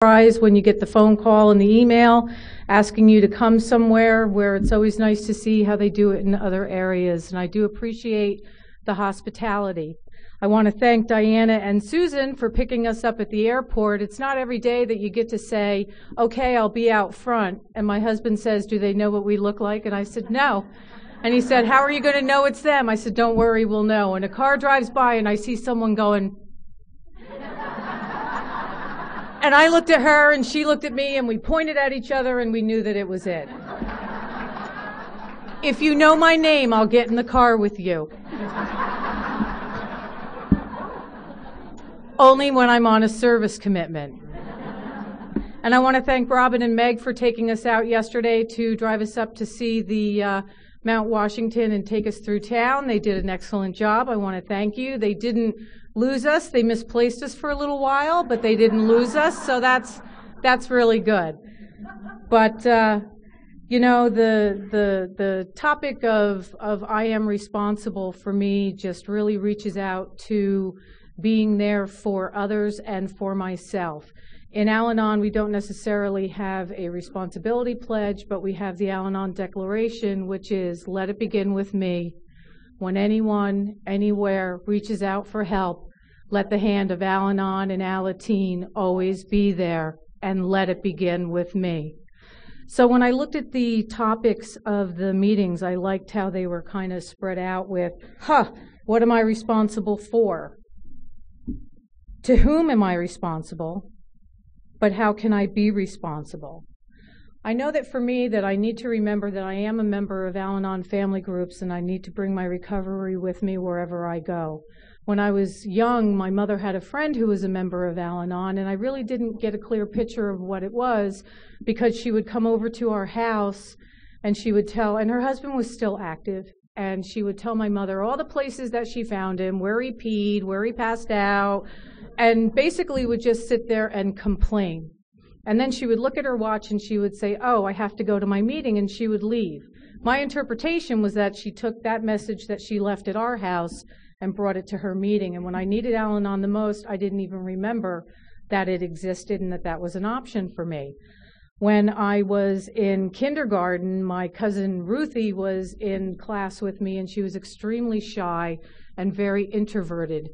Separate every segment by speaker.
Speaker 1: Surprise when you get the phone call and the email asking you to come somewhere, where it's always nice to see how they do it in other areas, and I do appreciate the hospitality. I want to thank Diana and Susan for picking us up at the airport. It's not every day that you get to say, okay, I'll be out front, and my husband says, do they know what we look like? And I said, no. And he said, how are you going to know it's them? I said, don't worry, we'll know. And a car drives by and I see someone going, and I looked at her and she looked at me and we pointed at each other and we knew that it was it. If you know my name, I'll get in the car with you. Only when I'm on a service commitment. And I want to thank Robin and Meg for taking us out yesterday to drive us up to see the Mount Washington and take us through town. They did an excellent job. I want to thank you. They didn't lose us. They misplaced us for a little while, but they didn't lose us, so that's really good. But you know, the topic of I am responsible for me just really reaches out to being there for others and for myself. In Al-Anon, we don't necessarily have a responsibility pledge, but we have the Al-Anon Declaration, which is, let it begin with me. When anyone, anywhere, reaches out for help, let the hand of Al-Anon and Alateen always be there, and let it begin with me. So when I looked at the topics of the meetings, I liked how they were kind of spread out with, what am I responsible for? To whom am I responsible? But how can I be responsible? I know that for me that I need to remember that I am a member of Al-Anon family groups and I need to bring my recovery with me wherever I go. When I was young, my mother had a friend who was a member of Al-Anon, and I really didn't get a clear picture of what it was because she would come over to our house and she would tell, and her husband was still active, and she would tell my mother all the places that she found him, where he peed, where he passed out, and basically would just sit there and complain. And then she would look at her watch and she would say, oh, I have to go to my meeting, and she would leave. My interpretation was that she took that message that she left at our house and brought it to her meeting. And when I needed Al-Anon the most, I didn't even remember that it existed and that that was an option for me. When I was in kindergarten, my cousin Ruthie was in class with me, and she was extremely shy and very introverted.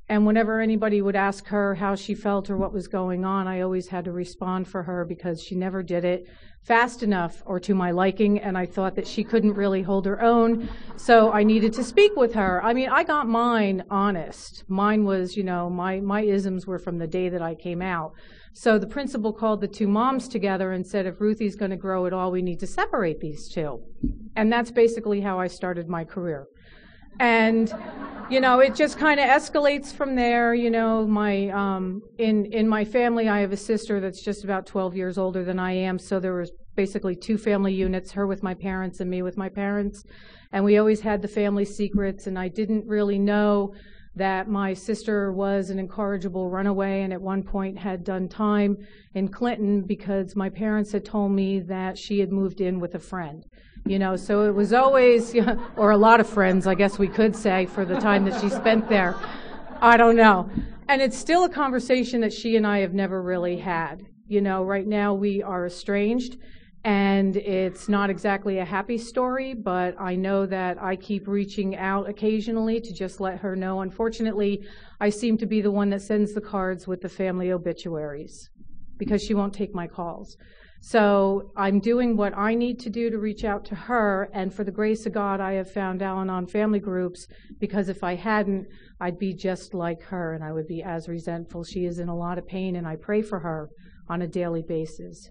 Speaker 1: And whenever anybody would ask her how she felt or what was going on, I always had to respond for her because she never did it fast enough or to my liking, and I thought that she couldn't really hold her own, so I needed to speak with her. I mean, I got mine honest. Mine was, you know, my isms were from the day that I came out. So the principal called the two moms together and said, if Ruthie's going to grow at all, we need to separate these two. And that's basically how I started my career. And, you know, it just kind of escalates from there. You know, in my family, I have a sister that's just about 12 years older than I am, so there was basically two family units, her with my parents and me with my parents. And we always had the family secrets, and I didn't really know that my sister was an incorrigible runaway and at one point had done time in Clinton because my parents had told me that she had moved in with a friend. You know, so it was always, or a lot of friends, I guess we could say, for the time that she spent there. I don't know. And it's still a conversation that she and I have never really had. You know, right now we are estranged, and it's not exactly a happy story, but I know that I keep reaching out occasionally to just let her know. Unfortunately, I seem to be the one that sends the cards with the family obituaries because she won't take my calls. So I'm doing what I need to do to reach out to her, and for the grace of God, I have found Al-Anon family groups, because if I hadn't, I'd be just like her, and I would be as resentful. She is in a lot of pain, and I pray for her on a daily basis.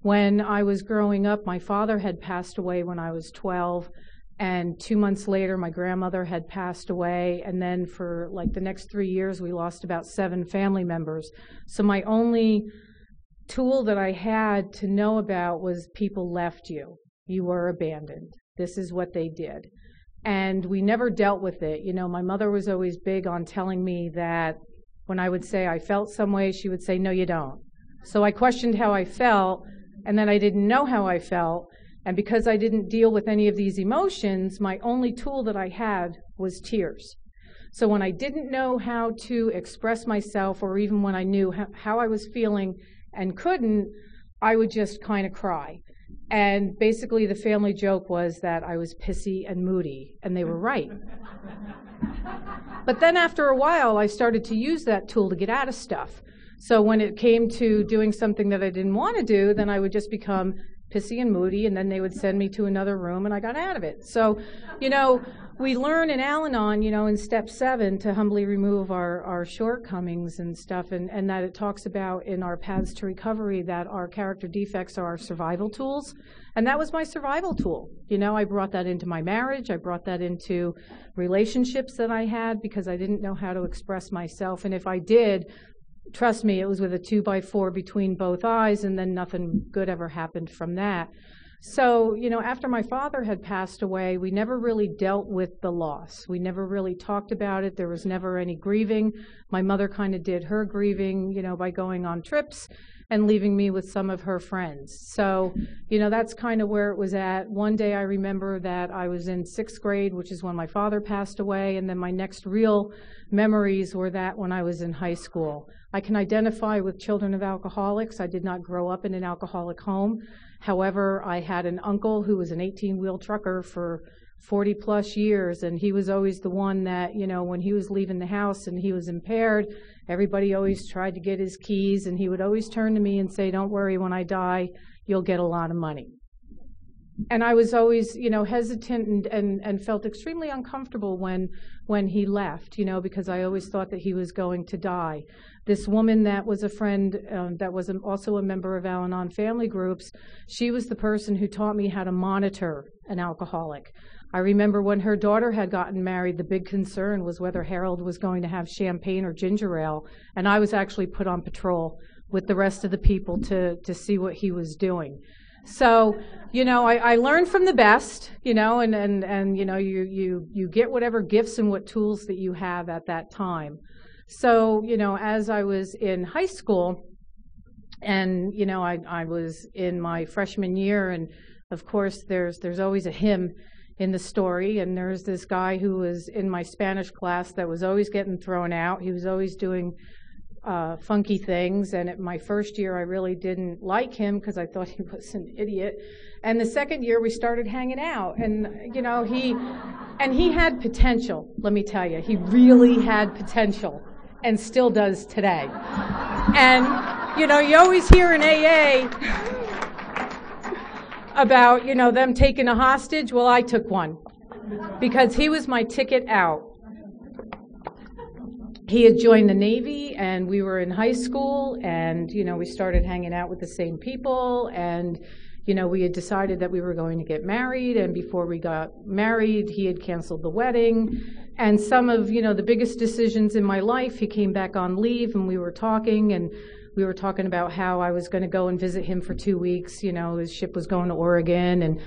Speaker 1: When I was growing up, my father had passed away when I was 12, and 2 months later, my grandmother had passed away, and then for like the next 3 years, we lost about 7 family members. So my only tool that I had to know about was people left you. You were abandoned. This is what they did. And we never dealt with it. You know, my mother was always big on telling me that when I would say I felt some way, she would say, no, you don't. So I questioned how I felt, and then I didn't know how I felt. And because I didn't deal with any of these emotions, my only tool that I had was tears. So when I didn't know how to express myself, or even when I knew how I was feeling and couldn't, I would just kind of cry. And basically the family joke was that I was pissy and moody, and they were right. But then after a while, I started to use that tool to get out of stuff. So when it came to doing something that I didn't want to do, then I would just become pissy and moody, and then they would send me to another room, and I got out of it. So, we learn in Al-Anon, in step 7 to humbly remove our shortcomings and stuff, and that it talks about in our paths to recovery that our character defects are our survival tools. And that was my survival tool. I brought that into my marriage. I brought that into relationships that I had because I didn't know how to express myself. And if I did, trust me, it was with a 2x4 between both eyes, and then nothing good ever happened from that. So, after my father had passed away, we never really dealt with the loss. We never really talked about it. There was never any grieving. My mother kind of did her grieving, by going on trips and leaving me with some of her friends. So, that's kind of where it was at. One day I remember that I was in 6th grade, which is when my father passed away, and then my next real memories were that when I was in high school. I can identify with children of alcoholics. I did not grow up in an alcoholic home. However, I had an uncle who was an 18-wheel trucker for 40-plus years, and he was always the one that, when he was leaving the house and he was impaired, everybody always tried to get his keys, and he would always turn to me and say, "Don't worry, when I die, you'll get a lot of money." And I was always, hesitant and felt extremely uncomfortable when he left, because I always thought that he was going to die. This woman that was a friend, that was also a member of Al-Anon family groups, she was the person who taught me how to monitor an alcoholic. I remember when her daughter had gotten married, the big concern was whether Harold was going to have champagne or ginger ale, and I was actually put on patrol with the rest of the people to see what he was doing. So, I learned from the best, and you get whatever gifts and what tools that you have at that time. So, as I was in high school, and, I was in my freshman year, and of course there's always a hymn in the story, and there's this guy who was in my Spanish class that was always getting thrown out. He was always doing funky things, and at my first year I really didn't like him because I thought he was an idiot. And the second year we started hanging out, and he had potential, let me tell you. He really had potential and still does today. And you always hear in AA about them taking a hostage. Well, I took one because he was my ticket out. He had joined the Navy, and we were in high school, and, we started hanging out with the same people, and, we had decided that we were going to get married, and before we got married, he had canceled the wedding, and some of, the biggest decisions in my life, he came back on leave, and we were talking about how I was going to go and visit him for 2 weeks. His ship was going to Oregon, and,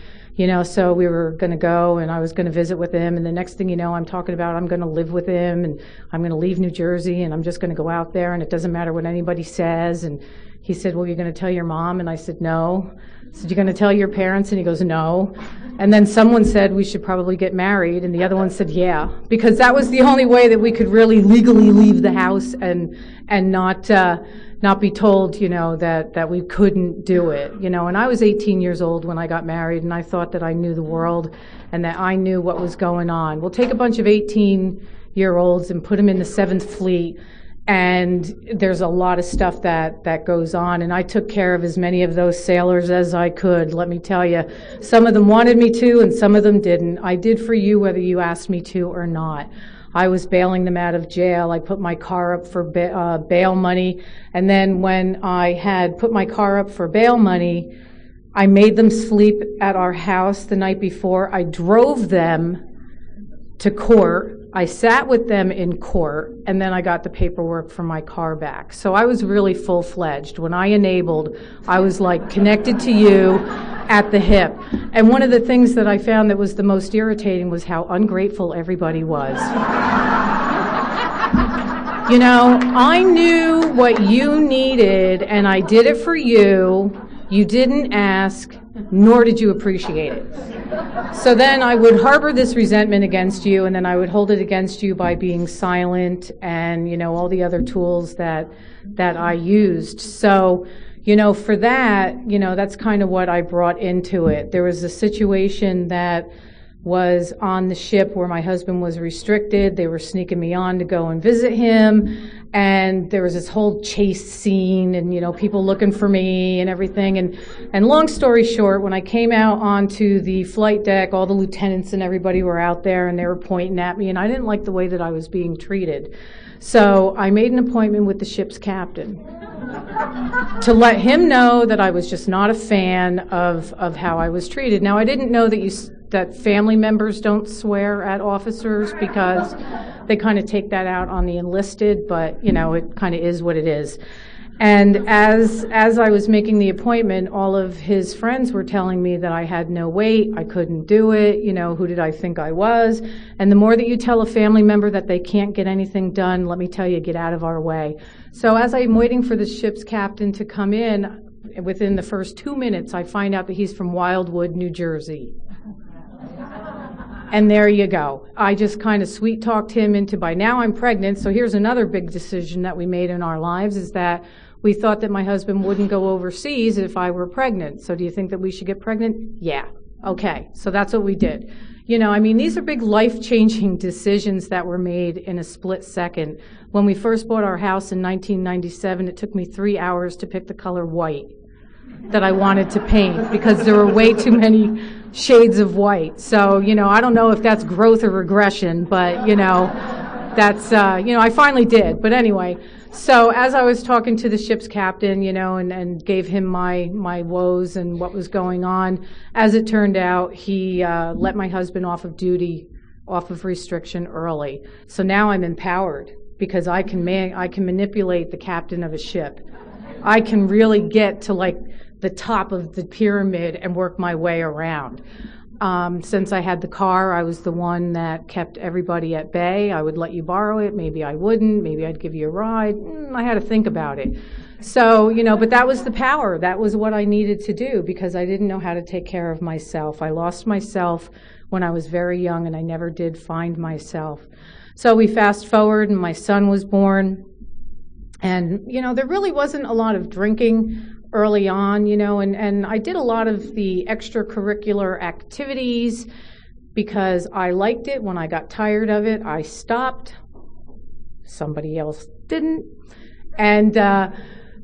Speaker 1: so we were going to go, and I was going to visit with him. And the next thing you know, I'm talking about I'm going to live with him, and I'm going to leave New Jersey, and I'm just going to go out there, and it doesn't matter what anybody says. And he said, "Well, you're going to tell your mom?" And I said, "No." I said, "You're going to tell your parents?" And he goes, "No." And then someone said we should probably get married, and the other one said, "Yeah," because that was the only way that we could really legally leave the house and not be told, that we couldn't do it, And I was 18 years old when I got married, and I thought that I knew the world and that I knew what was going on. We'll take a bunch of 18-year-olds and put them in the 7th Fleet, and there's a lot of stuff that goes on, and I took care of as many of those sailors as I could, let me tell you. Some of them wanted me to, and some of them didn't. I did for you whether you asked me to or not. I was bailing them out of jail. I put my car up for bail money. And then when I had put my car up for bail money, I made them sleep at our house the night before. I drove them to court. I sat with them in court, and then I got the paperwork for my car back. So I was really full-fledged. When I enabled, I was like connected to you at the hip. And one of the things that I found that was the most irritating was how ungrateful everybody was. I knew what you needed, and I did it for you. You didn't ask, nor did you appreciate it. So then I would harbor this resentment against you, and then I would hold it against you by being silent and, all the other tools that I used. So, For that, that's kind of what I brought into it. There was a situation that was on the ship where my husband was restricted. They were sneaking me on to go and visit him. And there was this whole chase scene and, people looking for me and everything. And long story short, when I came out onto the flight deck, all the lieutenants and everybody were out there and they were pointing at me. And I didn't like the way that I was being treated. So I made an appointment with the ship's captain to let him know that I was just not a fan of how I was treated. Now, I didn't know that family members don't swear at officers because they kind of take that out on the enlisted, but, it kind of is what it is. And as I was making the appointment, all of his friends were telling me that I had no weight, I couldn't do it, who did I think I was? And the more that you tell a family member that they can't get anything done, let me tell you, get out of our way. So as I'm waiting for the ship's captain to come in, within the first 2 minutes, I find out that he's from Wildwood, New Jersey. And there you go. I just kind of sweet-talked him into, by now I'm pregnant, so here's another big decision that we made in our lives, is that we thought that my husband wouldn't go overseas if I were pregnant. So do you think that we should get pregnant? Yeah. Okay. So that's what we did. These are big life-changing decisions that were made in a split second. When we first bought our house in 1997, it took me 3 hours to pick the color white that I wanted to paint because there were way too many shades of white. So, I don't know if that's growth or regression, but, that's, I finally did. But anyway, so as I was talking to the ship's captain, and gave him my woes and what was going on, as it turned out, he let my husband off of duty, off of restriction early. So now I'm empowered because I can manipulate the captain of a ship. I can really get to the top of the pyramid and work my way around. Since I had the car, I was the one that kept everybody at bay. I would let you borrow it. Maybe I wouldn't. Maybe I'd give you a ride. I had to think about it. So, but that was the power. That was what I needed to do because I didn't know how to take care of myself. I lost myself when I was very young, and I never did find myself. So we fast forward, and my son was born. And, there really wasn't a lot of drinking early on, and I did a lot of the extracurricular activities because I liked it. When I got tired of it, I stopped. Somebody else didn't. And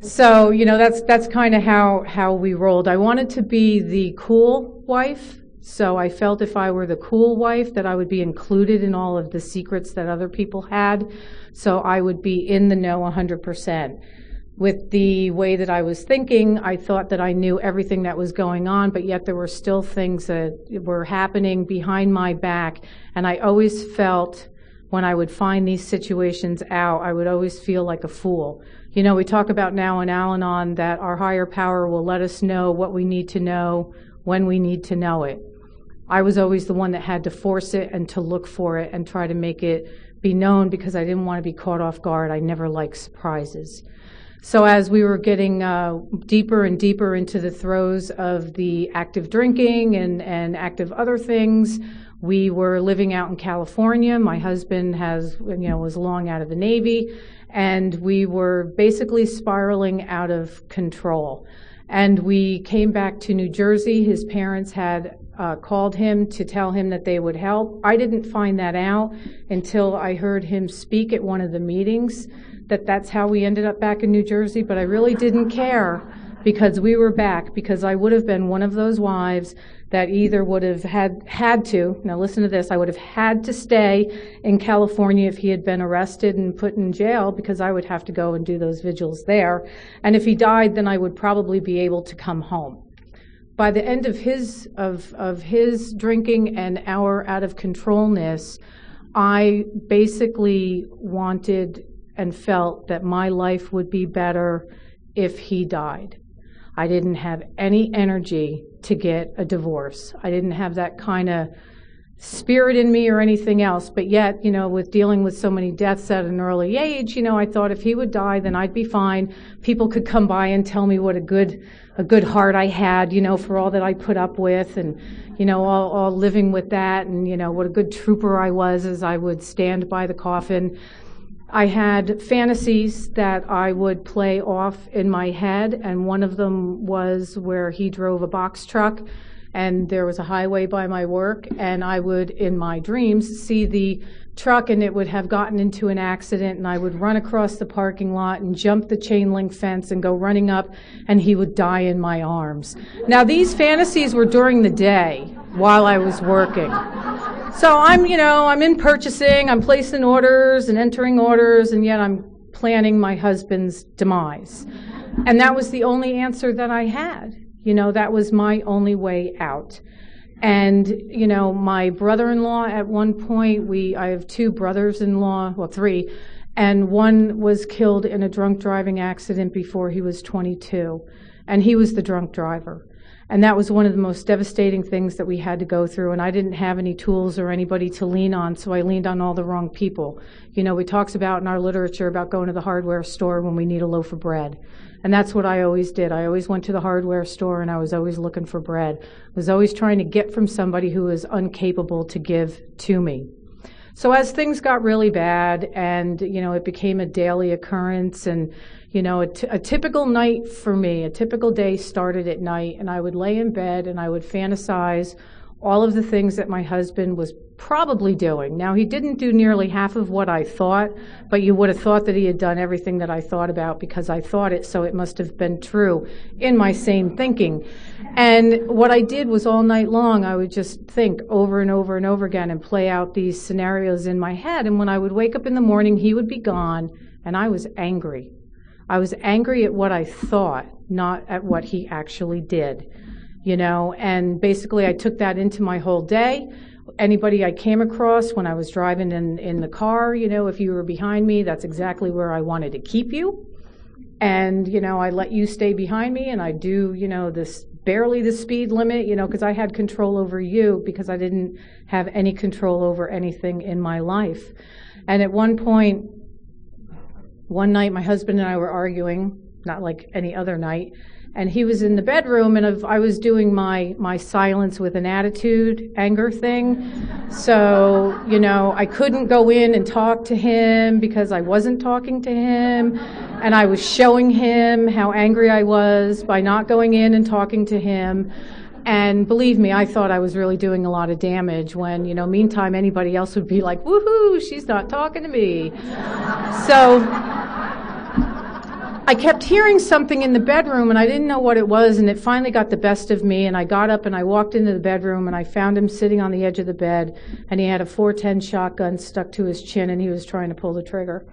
Speaker 1: so, that's kind of how we rolled. I wanted to be the cool wife, so I felt if I were the cool wife that I would be included in all of the secrets that other people had, so I would be in the know 100%. With the way that I was thinking, I thought that I knew everything that was going on, but yet there were still things that were happening behind my back. And I always felt when I would find these situations out, I would always feel like a fool. We talk about now in Al-Anon that our higher power will let us know what we need to know when we need to know it. I was always the one that had to force it and to look for it and try to make it be known because I didn't want to be caught off guard. I never liked surprises. So as we were getting deeper and deeper into the throes of the active drinking and active other things, we were living out in California. My husband was long out of the Navy, and we were basically spiraling out of control. And we came back to New Jersey. His parents had called him to tell him that they would help. I didn't find that out until I heard him speak at one of the meetings, that's how we ended up back in New Jersey, but I really didn't care because we were back, because I would have been one of those wives that either would have had to, now listen to this, I would have had to stay in California if he had been arrested and put in jail, because I would have to go and do those vigils there. And if he died, then I would probably be able to come home. By the end of his drinking and our out of controlness, I basically wanted and felt that my life would be better if he died. I didn't have any energy to get a divorce. I didn't have that kind of spirit in me or anything else, but yet, with dealing with so many deaths at an early age, I thought if he would die, then I'd be fine. People could come by and tell me what a good heart I had, for all that I put up with, and, all living with that, and, what a good trooper I was as I would stand by the coffin. I had fantasies that I would play off in my head, and one of them was where he drove a box truck, and there was a highway by my work, and I would, in my dreams, see the truck, and it would have gotten into an accident, and I would run across the parking lot and jump the chain link fence and go running up, and he would die in my arms. Now, these fantasies were during the day while I was working. So I'm in purchasing, I'm placing orders and entering orders, and yet I'm planning my husband's demise. And that was the only answer that I had. That was my only way out. And, my brother-in-law at one point, I have two brothers-in-law, well, three, and one was killed in a drunk driving accident before he was 22. And he was the drunk driver. And that was one of the most devastating things that we had to go through. And I didn't have any tools or anybody to lean on, so I leaned on all the wrong people. We talks about in our literature about going to the hardware store when we need a loaf of bread. And that's what I always did. I always went to the hardware store, and I was always looking for bread. I was always trying to get from somebody who was incapable to give to me. So as things got really bad, and, it became a daily occurrence, and, a typical night for me, a typical day started at night, and I would lay in bed, and I would fantasize all of the things that my husband was probably doing. Now, he didn't do nearly half of what I thought, but you would have thought that he had done everything that I thought about because I thought it, so it must have been true in my same thinking. And what I did was all night long, I would just think over and over and over again and play out these scenarios in my head. And when I would wake up in the morning, he would be gone, and I was angry. I was angry at what I thought, not at what he actually did. And basically I took that into my whole day. Anybody I came across when I was driving in the car, if you were behind me, that's exactly where I wanted to keep you. And, I let you stay behind me, and I do, barely the speed limit, because I had control over you because I didn't have any control over anything in my life. And at one point, one night, my husband and I were arguing, not like any other night, and he was in the bedroom, and I was doing my silence with an attitude, anger thing. So, I couldn't go in and talk to him because I wasn't talking to him, and I was showing him how angry I was by not going in and talking to him. And believe me, I thought I was really doing a lot of damage when, meantime, anybody else would be like, woohoo, she's not talking to me. So I kept hearing something in the bedroom, and I didn't know what it was, and it finally got the best of me, and I got up and I walked into the bedroom, and I found him sitting on the edge of the bed, and he had a .410 shotgun stuck to his chin, and he was trying to pull the trigger.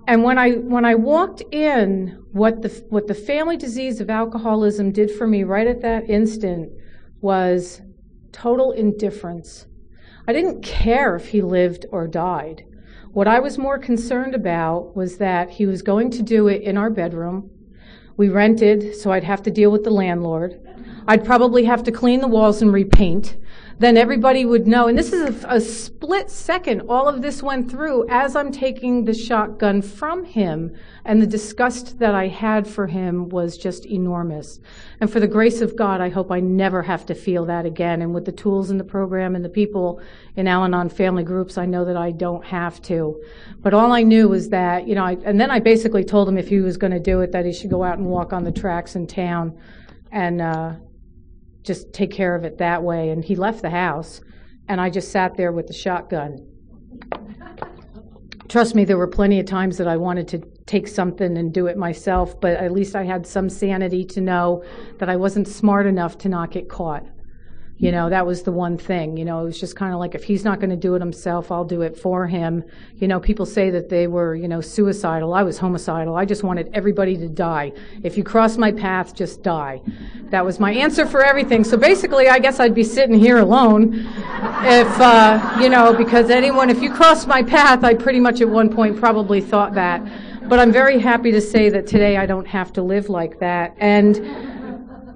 Speaker 1: And when I walked in, what the family disease of alcoholism did for me right at that instant was total indifference. I didn't care if he lived or died. What I was more concerned about was that he was going to do it in our bedroom. We rented, so I'd have to deal with the landlord. I'd probably have to clean the walls and repaint. Then everybody would know, and this is a split second, all of this went through as I'm taking the shotgun from him, and the disgust that I had for him was just enormous. And for the grace of God, I hope I never have to feel that again. And with the tools in the program and the people in Al-Anon family groups, I know that I don't have to. But all I knew was that, and then I basically told him if he was going to do it, that he should go out and walk on the tracks in town and just take care of it that way. And he left the house, and I just sat there with the shotgun. Trust me, there were plenty of times that I wanted to take something and do it myself, but at least I had some sanity to know that I wasn't smart enough to not get caught. That was the one thing. It was just kind of like, if he's not going to do it himself, I'll do it for him. People say that they were, suicidal. I was homicidal. I just wanted everybody to die. If you cross my path, just die. That was my answer for everything. So basically, I guess I'd be sitting here alone if, because if you cross my path, I pretty much at one point probably thought that. But I'm very happy to say that today I don't have to live like that. And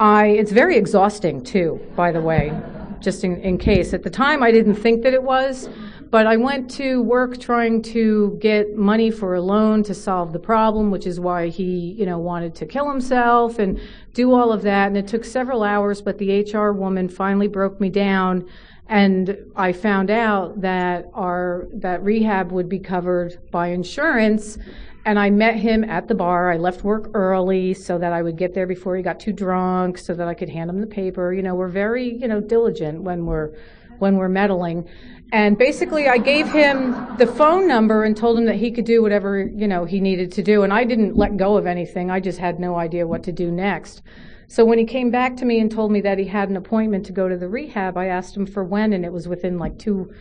Speaker 1: it's very exhausting, too, by the way, just in case. At the time, I didn't think that it was, but I went to work trying to get money for a loan to solve the problem, which is why he, wanted to kill himself and do all of that. And it took several hours, but the HR woman finally broke me down And I found out that that rehab would be covered by insurance. And I met him at the bar. I left work early so that I would get there before he got too drunk, so that I could hand him the paper. You know, we're very, diligent when we're meddling. And basically, I gave him the phone number and told him that he could do whatever, he needed to do. And I didn't let go of anything. I just had no idea what to do next. So when he came back to me and told me that he had an appointment to go to the rehab, I asked him for when, and it was within like two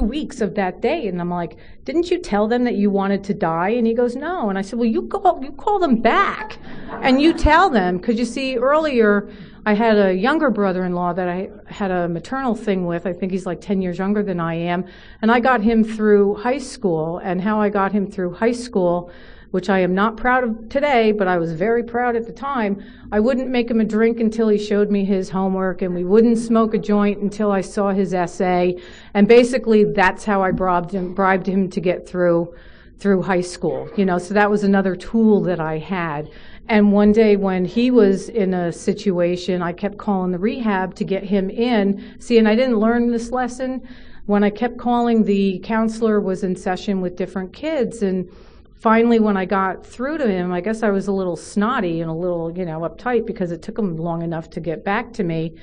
Speaker 1: weeks of that day. And I'm like, didn't you tell them that you wanted to die? And he goes, no. And I said, well, you call them back and you tell them. Because you see, earlier I had a younger brother-in-law that I had a maternal thing with. I think he's like 10 years younger than I am. And I got him through high school. And how I got him through high school, which I am not proud of today, but I was very proud at the time, I wouldn't make him a drink until he showed me his homework, and we wouldn't smoke a joint until I saw his essay. And basically, that's how I bribed him to get through high school. So that was another tool that I had. And one day when he was in a situation, I kept calling the rehab to get him in. See, and I didn't learn this lesson. When I kept calling, the counselor was in session with different kids, and finally, when I got through to him, I guess I was a little snotty and a little, uptight because it took him long enough to get back to me.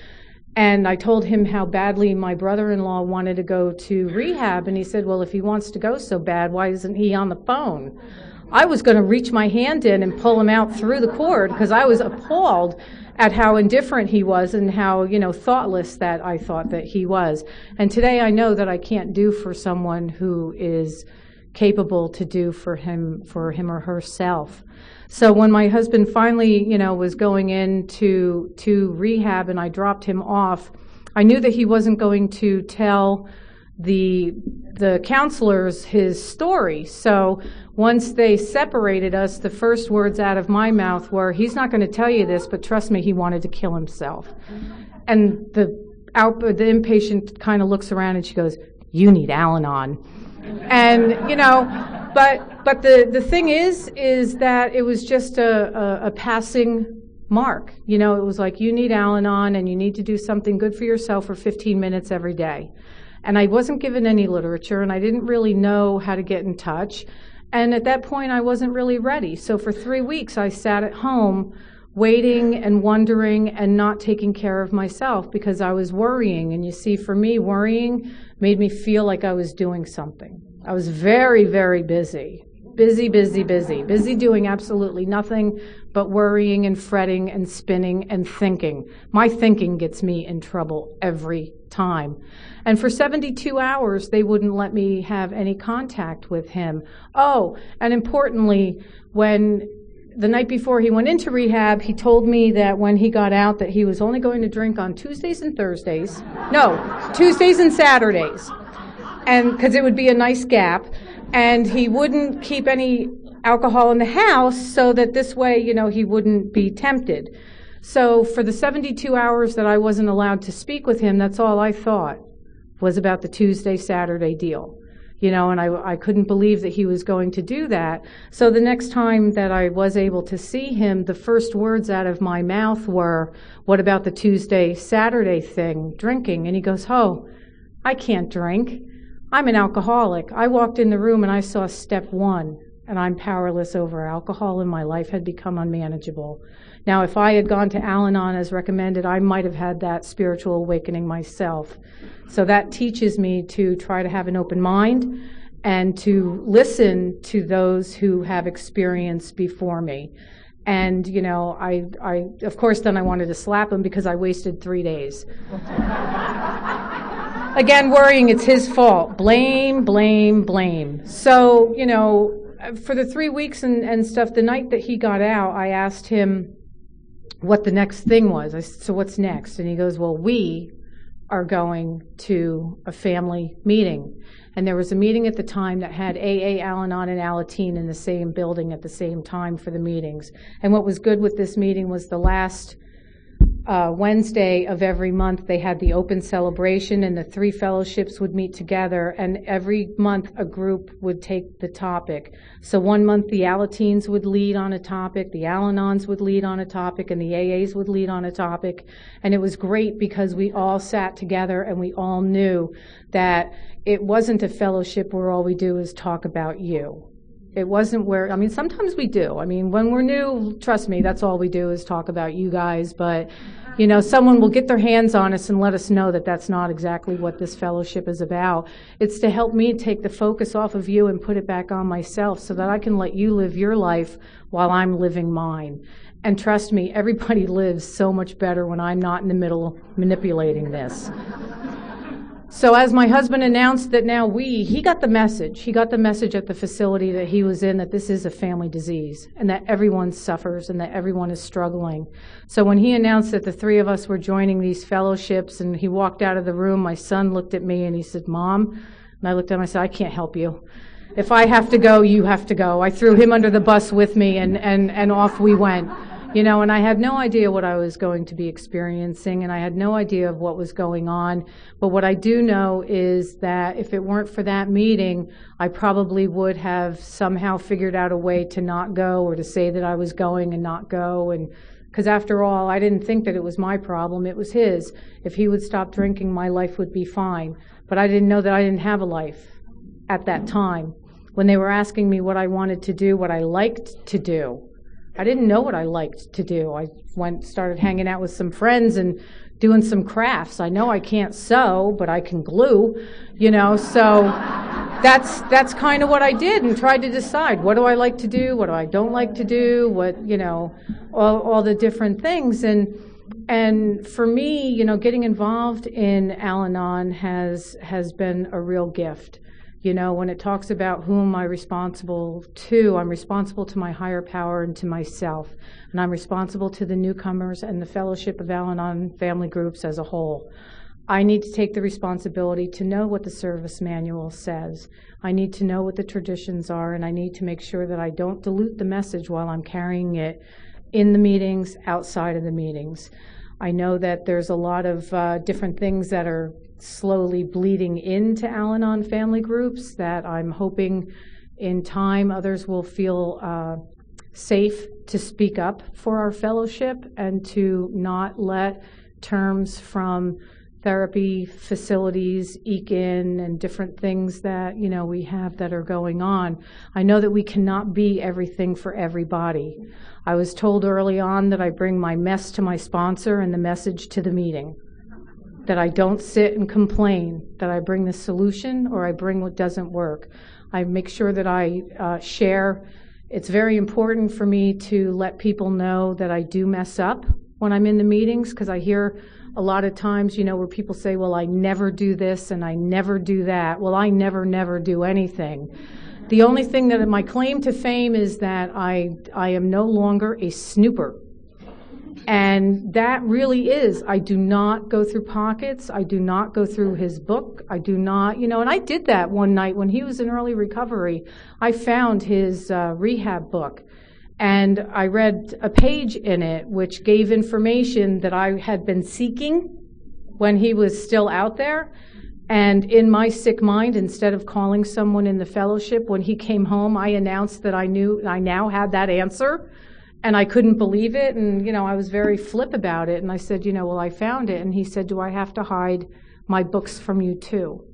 Speaker 1: And I told him how badly my brother-in-law wanted to go to rehab. And he said, well, if he wants to go so bad, why isn't he on the phone? I was going to reach my hand in and pull him out through the cord because I was appalled at how indifferent he was and how, thoughtless that I thought that he was. And today I know that I can't do for someone who is capable to do for him or herself. So when my husband finally, was going into rehab and I dropped him off, I knew that he wasn't going to tell the counselors his story. So once they separated us, the first words out of my mouth were, he's not going to tell you this, but trust me, he wanted to kill himself. And the inpatient kind of looks around and she goes, you need Al-Anon. And, but the thing is that it was just a passing mark. It was like, you need Al-Anon and you need to do something good for yourself for 15 minutes every day. And I wasn't given any literature and I didn't really know how to get in touch. And at that point, I wasn't really ready. So for 3 weeks, I sat at home waiting and wondering and not taking care of myself because I was worrying. And you see, for me, worrying made me feel like I was doing something. I was very, very busy doing absolutely nothing but worrying and fretting and spinning and thinking. My thinking gets me in trouble every time. And for 72 hours, they wouldn't let me have any contact with him. Oh, and importantly, when the night before he went into rehab, he told me that when he got out that he was only going to drink on Tuesdays and Thursdays. No, Tuesdays and Saturdays. And because it would be a nice gap. And he wouldn't keep any alcohol in the house so that this way, he wouldn't be tempted. So for the 72 hours that I wasn't allowed to speak with him, that's all I thought was about the Tuesday, Saturday deal. And I couldn't believe that he was going to do that. So the next time that I was able to see him, the first words out of my mouth were, what about the Tuesday, Saturday thing, drinking? And he goes, oh, I can't drink. I'm an alcoholic. I walked in the room and I saw step 1, and I'm powerless over alcohol, and my life had become unmanageable. Now, if I had gone to Al-Anon as recommended, I might have had that spiritual awakening myself. So that teaches me to try to have an open mind and to listen to those who have experience before me. And, I of course, then I wanted to slap him because I wasted 3 days. Again, worrying it's his fault. Blame. So, for the 3 weeks and stuff, the night that he got out, I asked him what the next thing was. I said, so what's next? And he goes, well, we are going to a family meeting. And there was a meeting at the time that had AA, Al-Anon, and Alateen in the same building at the same time for the meetings. And what was good with this meeting was the last Wednesday of every month, they had the open celebration, and the 3 fellowships would meet together, and every month a group would take the topic. So one month the Alateens would lead on a topic, the Al-Anons would lead on a topic, and the AAs would lead on a topic. And it was great because we all sat together and we all knew that it wasn't a fellowship where all we do is talk about you. It wasn't where, I mean, sometimes we do. I mean, when we're new, trust me, that's all we do is talk about you guys. But, you know, someone will get their hands on us and let us know that that's not exactly what this fellowship is about. It's to help me take the focus off of you and put it back on myself so that I can let you live your life while I'm living mine. And trust me, everybody lives so much better when I'm not in the middle manipulating this. So as my husband announced that now he got the message. He got the message at the facility that he was in that this is a family disease and that everyone suffers and that everyone is struggling. So when he announced that the 3 of us were joining these fellowships and he walked out of the room, my son looked at me and he said, "Mom," and I looked at him and I said, "I can't help you. If I have to go, you have to go." I threw him under the bus with me and off we went. You know, and I had no idea what I was going to be experiencing, and I had no idea of what was going on. But what I do know is that if it weren't for that meeting, I probably would have somehow figured out a way to not go or to say that I was going and not go. And because after all, I didn't think that it was my problem, it was his. If he would stop drinking, my life would be fine. But I didn't know that I didn't have a life at that time. When they were asking me what I wanted to do, what I liked to do, I didn't know what I liked to do. I started hanging out with some friends and doing some crafts. I know I can't sew, but I can glue, you know, so that's kind of what I did and tried to decide, what do I like to do, what do I don't like to do, what, you know, all the different things. And for me, you know, getting involved in Al-Anon has been a real gift. You know, when it talks about whom am I responsible to, I'm responsible to my higher power and to myself. And I'm responsible to the newcomers and the Fellowship of Al-Anon family groups as a whole. I need to take the responsibility to know what the service manual says. I need to know what the traditions are, and I need to make sure that I don't dilute the message while I'm carrying it in the meetings, outside of the meetings. I know that there's a lot of different things that are slowly bleeding into Al-Anon family groups that I'm hoping in time others will feel safe to speak up for our fellowship and to not let terms from therapy facilities eke in and different things that, you know, we have that are going on. I know that we cannot be everything for everybody. I was told early on that I bring my mess to my sponsor and the message to the meeting, that I don't sit and complain, that I bring the solution or I bring what doesn't work. I make sure that I share. It's very important for me to let people know that I do mess up when I'm in the meetings, because I hear a lot of times, you know, where people say, well, I never do this and I never do that. Well, I never do anything. The only thing that my claim to fame is that I am no longer a snooper. And that really is, I do not go through pockets. I do not go through his book. I do not, you know, and I did that one night when he was in early recovery. I found his rehab book, and I read a page in it which gave information that I had been seeking when he was still out there. And in my sick mind, instead of calling someone in the fellowship, when he came home, I announced that I knew I now had that answer. And I couldn't believe it, and, you know, I was very flip about it. And I said, you know, well, I found it. And he said, do I have to hide my books from you too?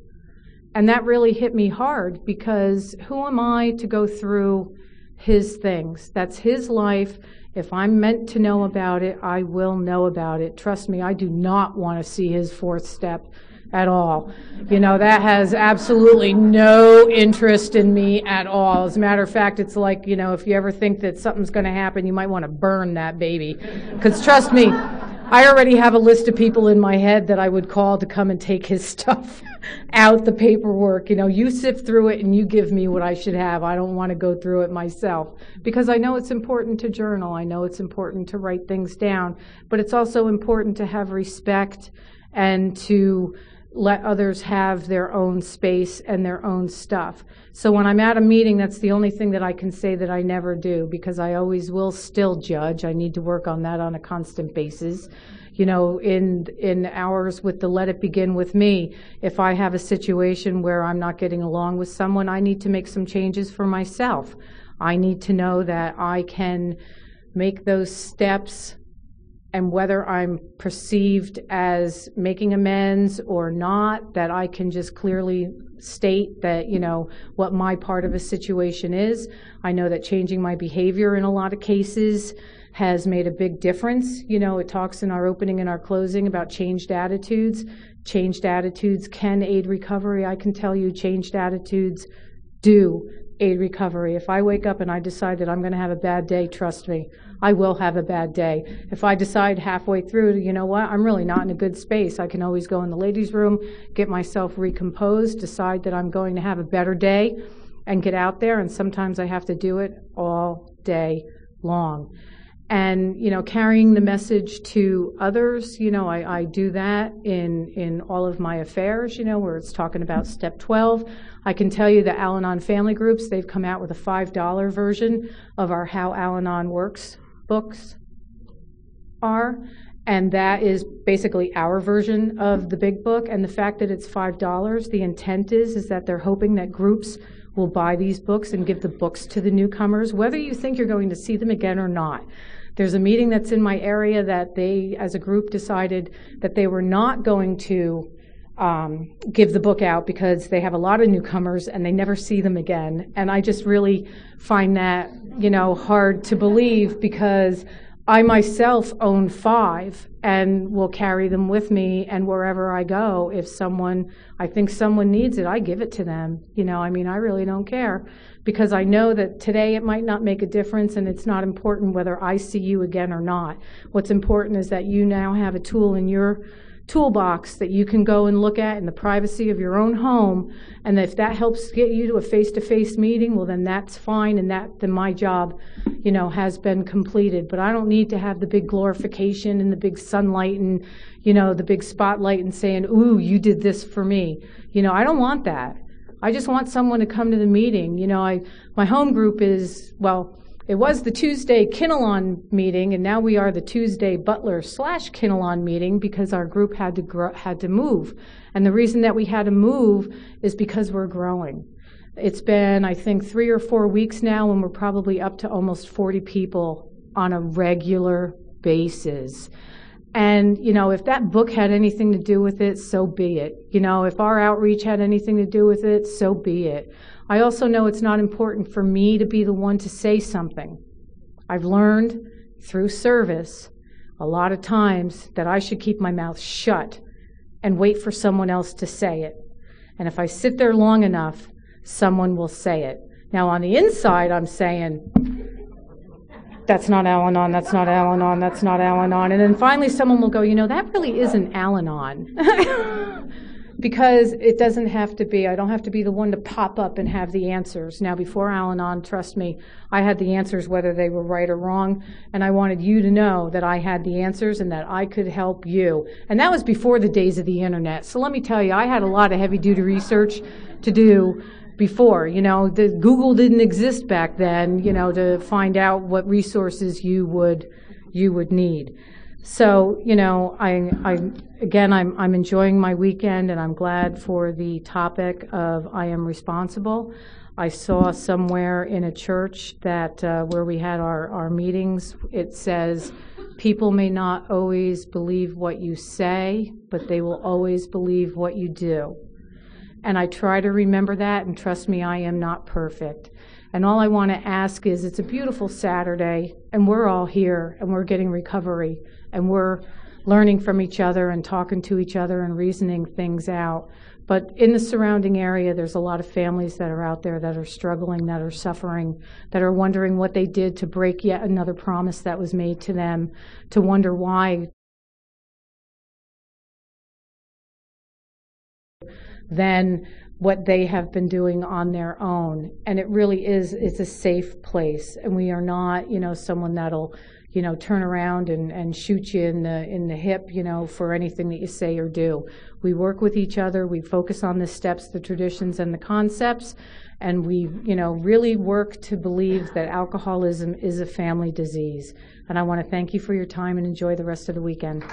Speaker 1: And that really hit me hard, because who am I to go through his things? That's his life. If I'm meant to know about it, I will know about it. Trust me, I do not want to see his fourth step at all. You know, that has absolutely no interest in me at all. As a matter of fact, it's like, you know, if you ever think that something's going to happen, you might want to burn that baby. Because trust me, I already have a list of people in my head that I would call to come and take his stuff out, the paperwork. You know, you sift through it and you give me what I should have. I don't want to go through it myself, because I know it's important to journal. I know it's important to write things down, but it's also important to have respect and to let others have their own space and their own stuff. So when I'm at a meeting, that's the only thing that I can say that I never do, because I always will still judge. I need to work on that on a constant basis. You know, in hours with the Let It Begin With Me, if I have a situation where I'm not getting along with someone, I need to make some changes for myself. I need to know that I can make those steps, and whether I'm perceived as making amends or not, that I can just clearly state that, you know, what my part of a situation is. I know that changing my behavior in a lot of cases has made a big difference. You know, it talks in our opening and our closing about changed attitudes. Changed attitudes can aid recovery. I can tell you changed attitudes do aid recovery. If I wake up and I decide that I'm going to have a bad day, trust me, I will have a bad day. If I decide halfway through, you know what, I'm really not in a good space, I can always go in the ladies' room, get myself recomposed, decide that I'm going to have a better day, and get out there. And sometimes I have to do it all day long. And, you know, carrying the message to others, you know, I do that in all of my affairs, you know, where it's talking about step 12. I can tell you the Al-Anon family groups, they've come out with a $5 version of our How Al-Anon Works books are. And that is basically our version of the big book. And the fact that it's $5, the intent is that they're hoping that groups will buy these books and give the books to the newcomers, whether you think you're going to see them again or not. There's a meeting that's in my area that they, as a group, decided that they were not going to give the book out because they have a lot of newcomers and they never see them again. And I just really find that, you know, hard to believe, because I myself own 5 and will carry them with me, and wherever I go, if I think someone needs it, I give it to them. You know, I mean, I really don't care, because I know that today it might not make a difference, and it's not important whether I see you again or not. What's important is that you now have a tool in your toolbox that you can go and look at in the privacy of your own home, and if that helps get you to a face-to-face meeting, well, then that's fine, and then my job, you know, has been completed. But I don't need to have the big glorification and the big sunlight and, you know, the big spotlight and saying, ooh, you did this for me. You know, I don't want that. I just want someone to come to the meeting. You know, my home group is, well, it was the Tuesday Kinnelon meeting, and now we are the Tuesday Butler/Kinnelon meeting, because our group had to move. And the reason that we had to move is because we're growing. It's been, I think, 3 or 4 weeks now, and we're probably up to almost 40 people on a regular basis. And, you know, if that book had anything to do with it, so be it. You know, if our outreach had anything to do with it, so be it. I also know it's not important for me to be the one to say something. I've learned through service a lot of times that I should keep my mouth shut and wait for someone else to say it. And if I sit there long enough, someone will say it. Now, on the inside, I'm saying, that's not Al-Anon, that's not Al-Anon, that's not Al-Anon. And then finally someone will go, you know, that really isn't Al-Anon. Because it doesn't have to be. I don't have to be the one to pop up and have the answers. Now, before Al-Anon, trust me, I had the answers whether they were right or wrong, and I wanted you to know that I had the answers and that I could help you. And that was before the days of the internet. So let me tell you, I had a lot of heavy-duty research to do before. You know, Google didn't exist back then, you know, to find out what resources you would need. So, you know, I'm enjoying my weekend, and I'm glad for the topic of I am responsible. I saw somewhere in a church that where we had our meetings, it says, people may not always believe what you say, but they will always believe what you do. And I try to remember that, and trust me, I am not perfect. And all I want to ask is, it's a beautiful Saturday, and we're all here, and we're getting recovery, and we're learning from each other and talking to each other and reasoning things out. But in the surrounding area, there's a lot of families that are out there that are struggling, that are suffering, that are wondering what they did to break yet another promise that was made to them, to wonder why than what they have been doing on their own. And it really is, it's a safe place. And we are not, you know, someone that'll, turn around and shoot you in the hip, for anything that you say or do. We work with each other. We focus on the steps, the traditions, and the concepts, and we, really work to believe that alcoholism is a family disease. And I want to thank you for your time and enjoy the rest of the weekend.